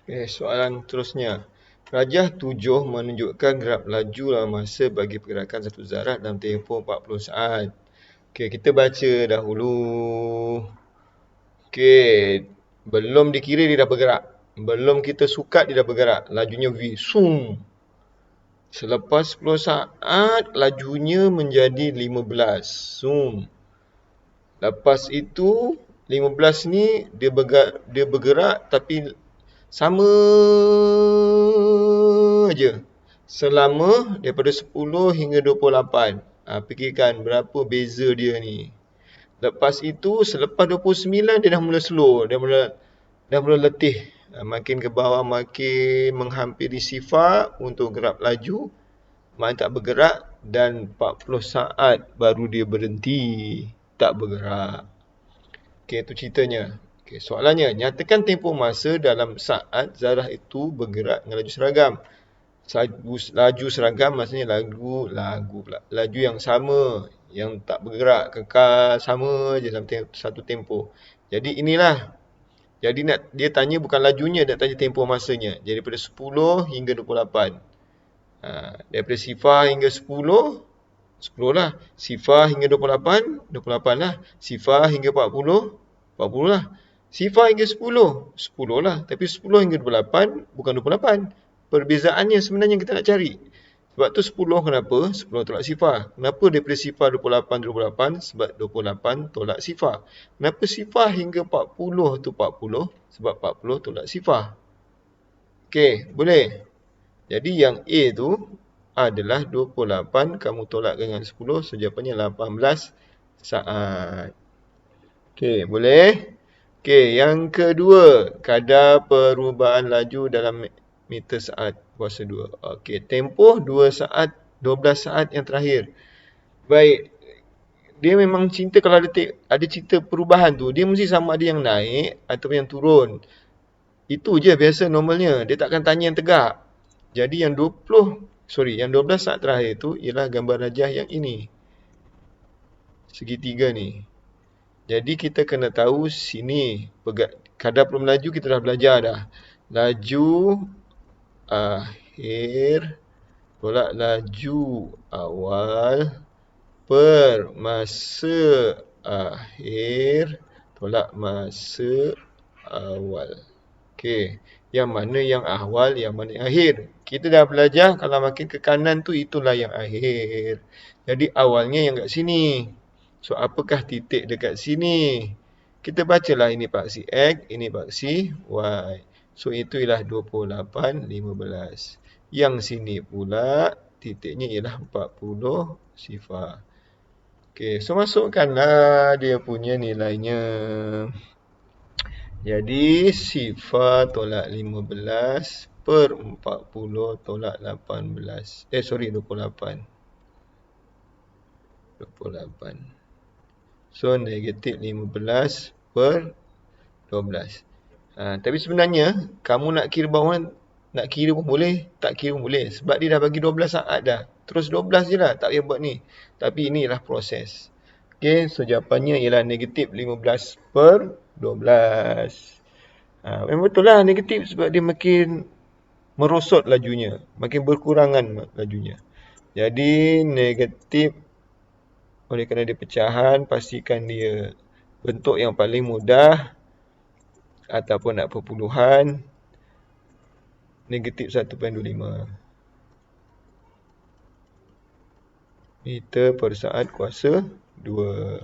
Soalan terusnya. Rajah 7 menunjukkan graf laju dalam masa bagi pergerakan satu zarah dalam tempoh 40 saat. Kita baca dahulu. Belum dikira dia dah bergerak. Belum kita sukat dia dah bergerak. Lajunya V. Sum. Selepas 10 saat, lajunya menjadi 15. Sum. Lepas itu, 15 ni dia bergerak tapi sama aja. Selama daripada 10 hingga 28. Fikirkan berapa beza dia ni. Lepas itu, selepas 29 dia dah mula slow. Dah mula letih. Makin ke bawah makin menghampiri sifar untuk gerak laju. Makin tak bergerak dan 40 saat baru dia berhenti. Tak bergerak. Itu ceritanya. Soalannya, nyatakan tempoh masa dalam saat zarah itu bergerak dengan laju seragam. Laju seragam maksudnya laju yang sama, yang tak bergerak, kekal sama je dalam satu tempoh. Jadi inilah. Jadi dia tanya bukan lajunya, dia tanya tempoh masanya. Jadi daripada 10 hingga 28. Daripada sifar hingga 10, 10 lah. Sifar hingga 28, 28 lah. Sifar hingga 40, 40 lah. Sifar hingga 10, 10 lah. Tapi 10 hingga 28, bukan 28. Perbezaannya sebenarnya kita nak cari. Sebab tu 10 kenapa? 10 tolak sifar. Kenapa daripada sifar 28 tu 28? Sebab 28 tolak sifar. Kenapa sifar hingga 40 tu 40? Sebab 40 tolak sifar. Boleh? Jadi yang A tu adalah 28, kamu tolak dengan 10, so jawapannya 18 saat. Boleh? Yang kedua, kadar perubahan laju dalam meter saat kuasa 2. Tempoh 12 saat yang terakhir. Baik, dia memang cinta kalau ada cerita perubahan tu, dia mesti sama ada yang naik atau yang turun. Itu je biasa normalnya, dia takkan tanya yang tegak. Jadi yang 12 saat terakhir tu ialah gambar rajah yang ini. Segitiga ni. Jadi kita kena tahu sini kadar perubahan laju kita dah belajar dah. Laju akhir tolak laju awal per masa akhir tolak masa awal. Yang mana yang awal, yang mana yang akhir. Kita dah belajar kalau makin ke kanan tu itulah yang akhir. Jadi awalnya yang kat sini. So apakah titik dekat sini? Kita bacalah ini paksi X, ini paksi Y. So itu ialah 28, 15. Yang sini pula titiknya ialah 40 sifar. So masukkanlah dia punya nilainya. Jadi sifar tolak 15 per 40 tolak 18. 28. So negatif 15 per 12. Tapi sebenarnya kamu nak kira bawah, nak kira pun boleh, tak kira pun boleh. Sebab dia dah bagi 12 saat dah. Terus 12 je lah, tak payah buat ni. Tapi inilah proses. So jawapannya ialah negatif 15 per 12. Memang betul lah negatif sebab dia makin merosot lajunya. Makin berkurangan lajunya. Jadi negatif, oleh kerana dia pecahan, pastikan dia bentuk yang paling mudah ataupun nak perpuluhan. Negatif 1.25 meter per saat kuasa 2.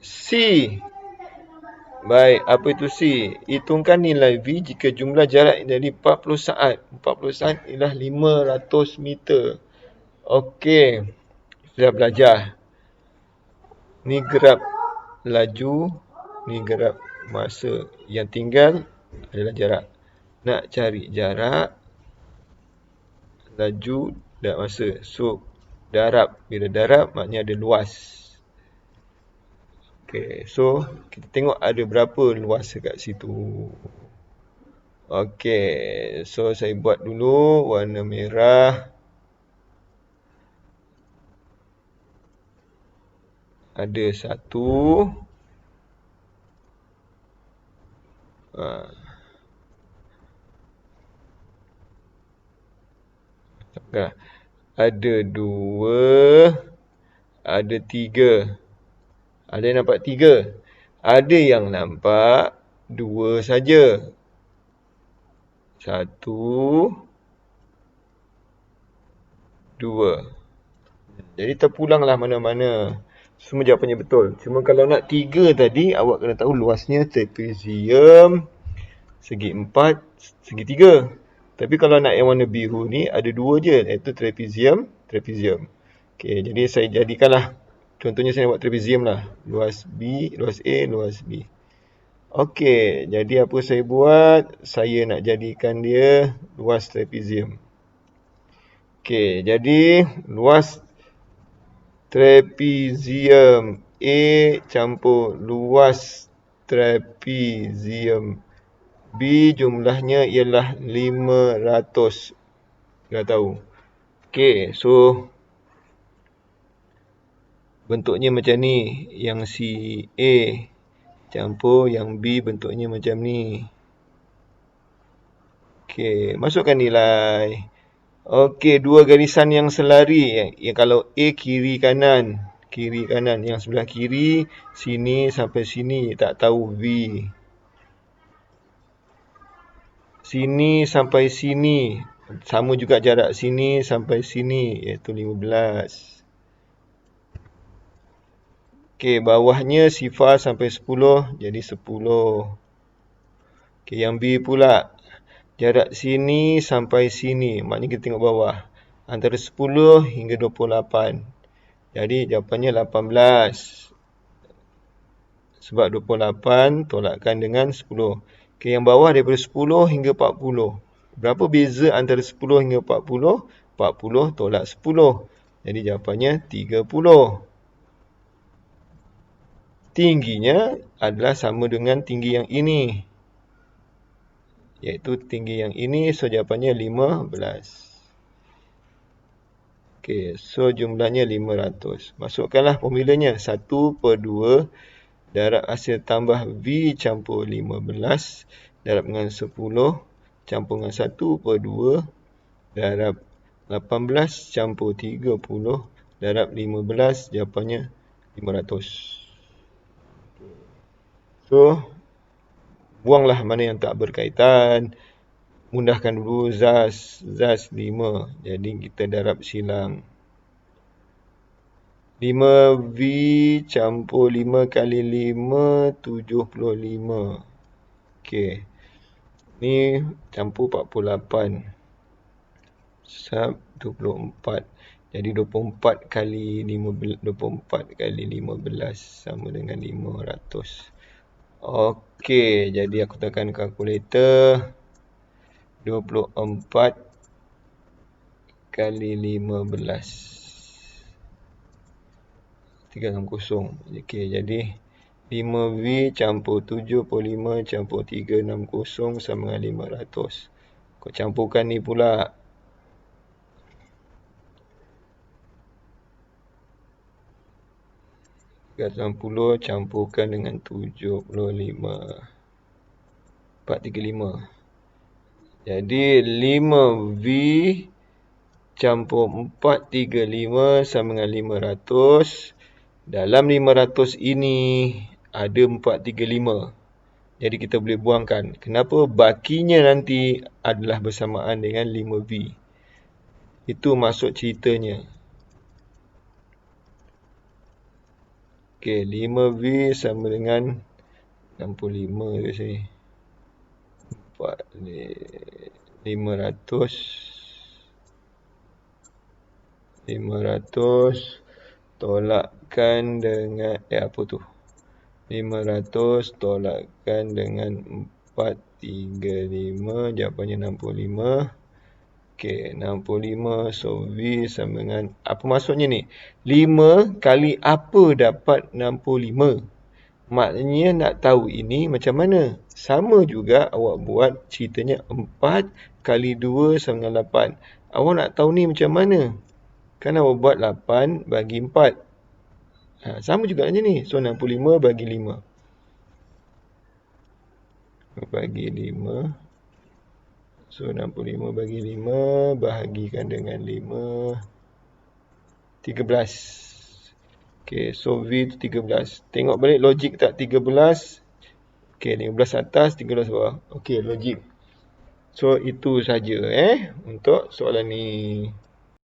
C. Baik, apa itu C? Hitungkan nilai V jika jumlah jarak dari 40 saat. 40 saat ialah 500 meter. Sudah belajar. Ni graf laju, ni graf masa. Yang tinggal adalah jarak. Nak cari jarak, laju dan masa. So, darab. Bila darab, maknanya ada luas. So kita tengok ada berapa luas dekat situ. So saya buat dulu warna merah. Ada 1. Nah, ada 2, ada 3. Ada yang nampak 3. Ada yang nampak 2 saja. 1, 2. Jadi terpulanglah mana-mana. Semua jawapannya betul. Cuma kalau nak 3 tadi, awak kena tahu luasnya trapezium segi 4, segi 3. Tapi kalau nak yang warna biru ni, ada 2 je. Iaitu trapezium. Okey, jadi saya jadikanlah. Contohnya saya buat trapezium lah. Luas B, luas A, luas B. Okey, jadi apa saya buat? Saya nak jadikan dia luas trapezium. Okey, jadi luas trapezium A campur luas trapezium B jumlahnya ialah 500. Dah tahu. Okey, so bentuknya macam ni. Yang si A campur yang B bentuknya macam ni. Okey, masukkan nilai. Okey, 2 garisan yang selari. Yang kalau A kiri kanan. Kiri kanan. Yang sebelah kiri, sini sampai sini. Tak tahu V. Sini sampai sini. Sama juga jarak sini sampai sini. Iaitu 15. Okey, bawahnya sifar sampai 10. Jadi 10. Okey, yang B pula. Jarak sini sampai sini. Maknanya kita tengok bawah. Antara 10 hingga 28. Jadi jawapannya 18. Sebab 28 tolakkan dengan 10. Okey, yang bawah daripada 10 hingga 40. Berapa beza antara 10 hingga 40? 40 tolak 10. Jadi jawapannya 30. Tingginya adalah sama dengan tinggi yang ini. Iaitu tinggi yang ini, so jawapannya 15. Okey, so jumlahnya 500. Masukkanlah formulanya. 1/2 darab hasil tambah V campur 15 darab dengan 10 campur dengan 1/2 darab 18 campur 30 darab 15. Jawapannya 500. So, buanglah mana yang tak berkaitan. Mudahkan dulu ZAS 5. Jadi kita darab silang. 5V campur 5 kali 5, 75. Okey. Ni campur 48. Sab 24. Jadi 24 kali 15 sama dengan 500. Okey, jadi aku tekan kalkulator. 24 kali 15. 360. Okey, jadi 5V campur 75 campur 360 sama dengan 500. Kau campurkan ni pula. Puluh campurkan dengan 75. 435. Jadi 5V campur 435 sama dengan 500. Dalam 500 ini ada 435. Jadi kita boleh buangkan. Kenapa? Bakinya nanti adalah bersamaan dengan 5V. Itu maksud ceritanya. Okey, 5V sama dengan 65 ke sini. 500 tolakkan dengan apa tu? 500 tolakkan dengan 435, jawapannya 65. Okey, 65, so V sama dengan, apa maksudnya ni? 5 kali apa dapat 65? Maknanya nak tahu ini macam mana? Sama juga awak buat ceritanya 4 kali 2 sama dengan 8. Awak nak tahu ni macam mana? Kan awak buat 8 bagi 4. Sama juga macam ni. So 65 bagi 5. Bagi 5. So 65 bagi 5 bahagikan dengan 5, 13. Okay, so V tu 13. Tengok balik logik tak 13. Okay, 15 atas, 13 bawah. Okay, logik. So itu saja untuk soalan ni.